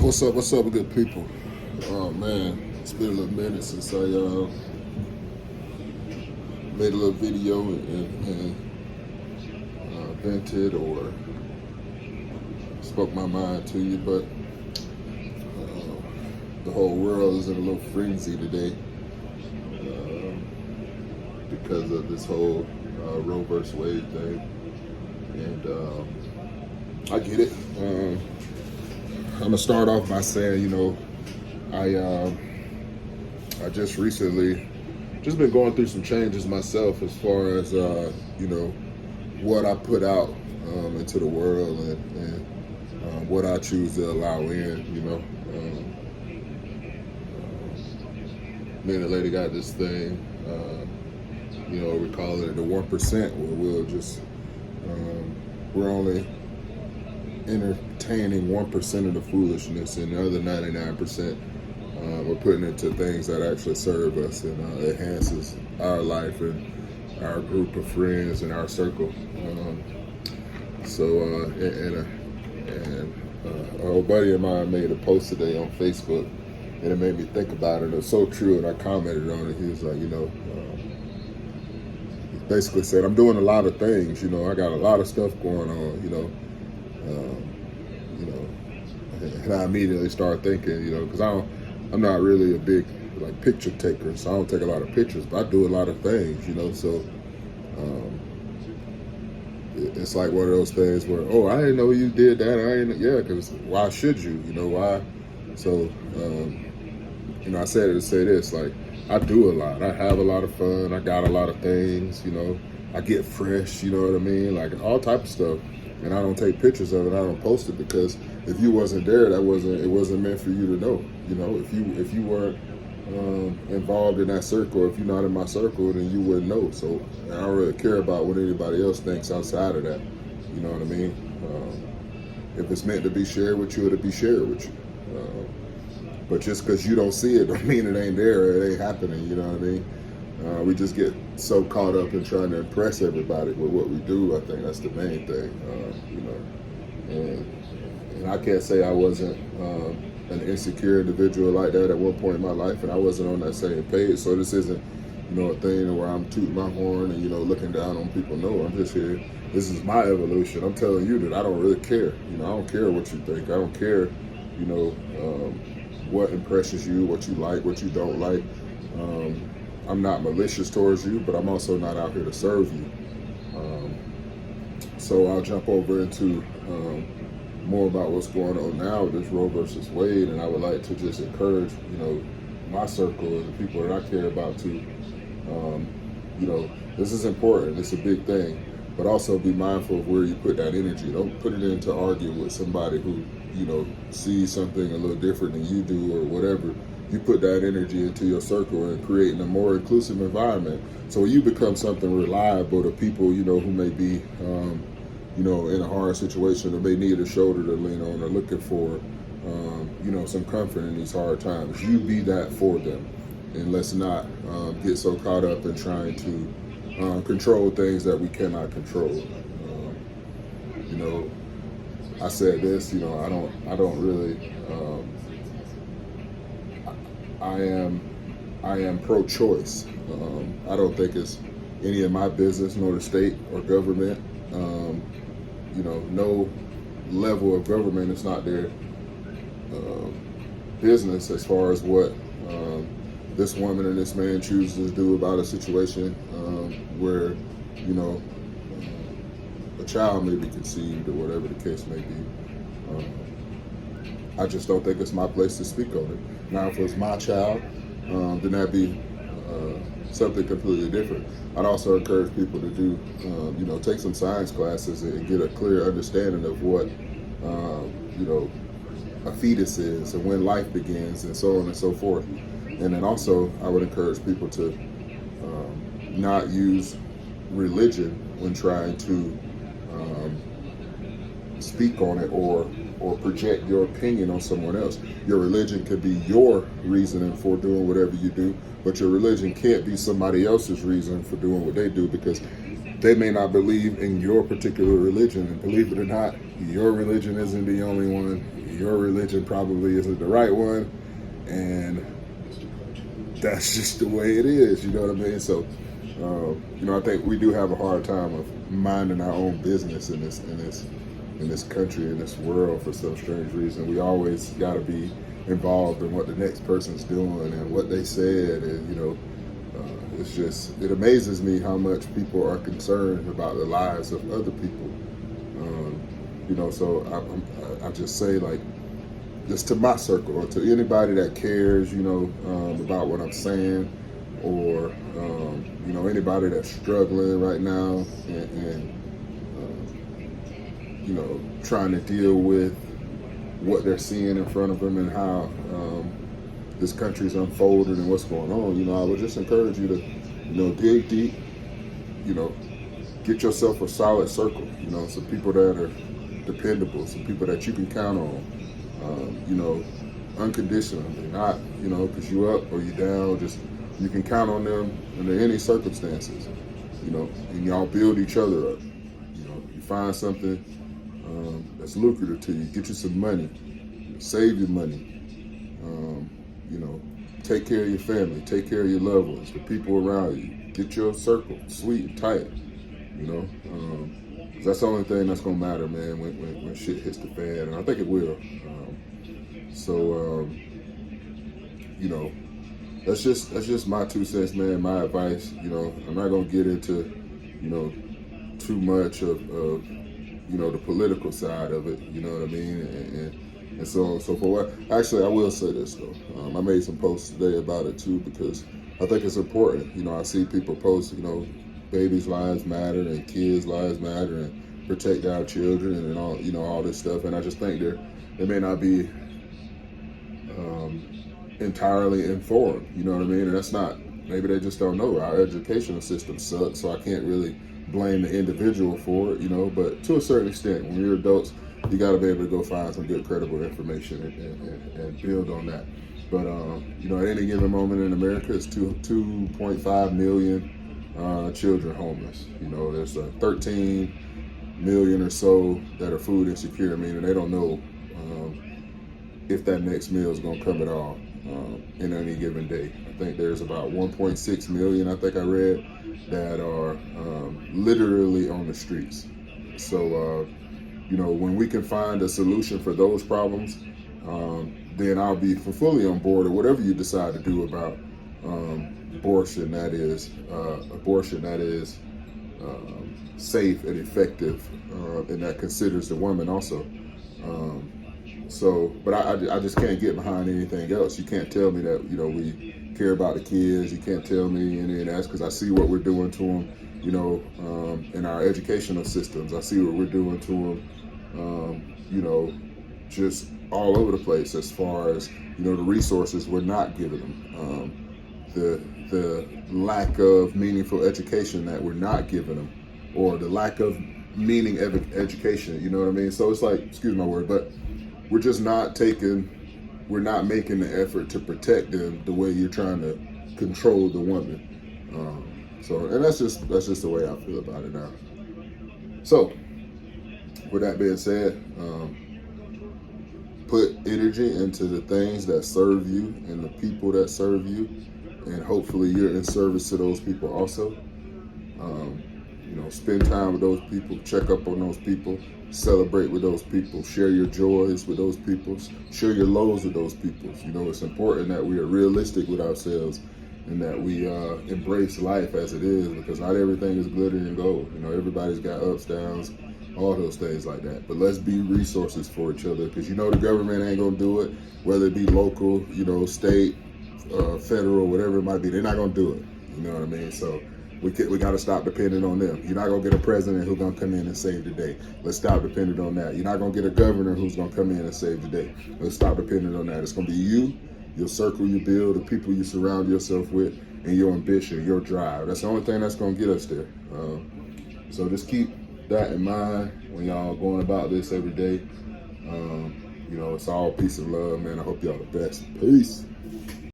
What's up, good people? Oh man, it's been a little minute since I made a little video and vented or spoke my mind to you, but the whole world is in a little frenzy today because of this whole Roe versus Wade thing, and I get it. I'm gonna start off by saying, I just recently just been going through some changes myself as far as what I put out into the world and what I choose to allow in. Me and the lady got this thing. We call it the 1%, where we're only entertaining 1% of the foolishness, and the other 99% we're putting into things that actually serve us and enhances our life and our group of friends and our circle. An old buddy of mine made a post today on Facebook, and it made me think about it. It's so true, and I commented on it. He was like, he basically said, I'm doing a lot of things. I got a lot of stuff going on. And I immediately started thinking, because I'm not really a big picture taker, so I don't take a lot of pictures, but I do a lot of things, so it's like one of those things where, oh, I didn't know you did that. Because why should you? Why? So, I said it to say this, I do a lot. I have a lot of fun. I got a lot of things, I get fresh, you know what I mean? All type of stuff. And I don't take pictures of it. I don't post it because if you wasn't there, it wasn't meant for you to know. If you weren't involved in that circle, if you're not in my circle, then you wouldn't know. So I don't really care about what anybody else thinks outside of that. You know what I mean? If it's meant to be shared with you, it'll be shared with you. But just because you don't see it, don't mean it ain't there. It ain't happening. You know what I mean? We just get so caught up in trying to impress everybody with what we do. I think that's the main thing. And I can't say I wasn't an insecure individual like that at one point in my life, and I wasn't on that same page. So this isn't, a thing where I'm tooting my horn and, looking down on people. No, I'm just here. This is my evolution. I'm telling you that I don't really care. I don't care what you think. I don't care, what impresses you, what you like, what you don't like. I'm not malicious towards you, but I'm also not out here to serve you. So I'll jump over into more about what's going on now with this Roe versus Wade, and I would like to just encourage, my circle and the people that I care about to, this is important. It's a big thing, but also be mindful of where you put that energy. Don't put it into arguing with somebody who, sees something a little different than you do or whatever. You put that energy into your circle and creating a more inclusive environment. So when you become something reliable to people, who may be, in a hard situation, or may need a shoulder to lean on, or looking for, some comfort in these hard times. You be that for them, and let's not get so caught up in trying to control things that we cannot control. I said this, I don't really. I am pro-choice. I don't think it's any of my business, nor the state or government. No level of government is not their business as far as what this woman and this man chooses to do about a situation where, a child may be conceived or whatever the case may be. I just don't think it's my place to speak on it. Now, if it was my child, then that'd be something completely different. I'd also encourage people to do, take some science classes and get a clear understanding of what, a fetus is and when life begins and so on and so forth. And then also, I would encourage people to not use religion when trying to speak on it or project your opinion on someone else. Your religion could be your reasoning for doing whatever you do, but your religion can't be somebody else's reason for doing what they do, because they may not believe in your particular religion. And believe it or not, your religion isn't the only one. Your religion probably isn't the right one. And that's just the way it is, you know what I mean? So, I think we do have a hard time of minding our own business in this country, in this world, for some strange reason. We always got to be involved in what the next person's doing and what they said, and it amazes me how much people are concerned about the lives of other people. So I just say, like, just to my circle or to anybody that cares, about what I'm saying, or anybody that's struggling right now and trying to deal with what they're seeing in front of them and how this country's unfolding and what's going on. I would just encourage you to, dig deep, get yourself a solid circle, some people that are dependable, some people that you can count on, unconditionally, not, because you up or you down, just you can count on them under any circumstances, and y'all build each other up. You find something that's lucrative to you, get you some money, save your money, take care of your family, take care of your loved ones, the people around you, get your circle sweet and tight, 'cause that's the only thing that's gonna matter, man, when shit hits the fan, and I think it will. That's just my 2 cents, man. My advice. I'm not gonna get into, too much of the political side of it. You know what I mean? And so on and so forth. Actually, I will say this though. I made some posts today about it too because I think it's important. I see people post, babies' lives matter and kids' lives matter and protect our children and all, all this stuff. And I just think they may not be entirely informed, you know what I mean? And that's not, maybe they just don't know. Our educational system sucks, so I can't really blame the individual for it, but to a certain extent, when you're adults, you got to be able to go find some good, credible information and build on that. But, at any given moment in America, it's 2.5 million children homeless. There's 13 million or so that are food insecure, meaning they don't know if that next meal is going to come at all in any given day. I think there's about 1.6 million, I think I read, that are literally on the streets. So, when we can find a solution for those problems, then I'll be fully on board, or whatever you decide to do about abortion that is safe and effective, and that considers the woman also. But I just can't get behind anything else. You can't tell me that, we care about the kids. You can't tell me any of that, because I see what we're doing to them, in our educational systems. I see what we're doing to them, just all over the place as far as, the resources we're not giving them. The lack of meaningful education that we're not giving them, or the lack of meaning education, you know what I mean? So it's like, excuse my word, but we're just we're not making the effort to protect them the way you're trying to control the woman. And that's just the way I feel about it now. So, with that being said, put energy into the things that serve you and the people that serve you, and hopefully you're in service to those people also. Spend time with those people, check up on those people, celebrate with those people, share your joys with those people, share your lows with those people. It's important that we are realistic with ourselves and that we embrace life as it is, because not everything is glitter and gold. Everybody's got ups, downs, all those things like that. But let's be resources for each other, because the government ain't gonna do it, whether it be local, state, federal, whatever it might be. They're not gonna do it. You know what I mean? So we got to stop depending on them. You're not going to get a president who's going to come in and save the day. Let's stop depending on that. You're not going to get a governor who's going to come in and save the day. Let's stop depending on that. It's going to be you, your circle you build, the people you surround yourself with, and your ambition, your drive. That's the only thing that's going to get us there. So just keep that in mind when y'all going about this every day. It's all peace and love, man. I hope y'all the best. Peace.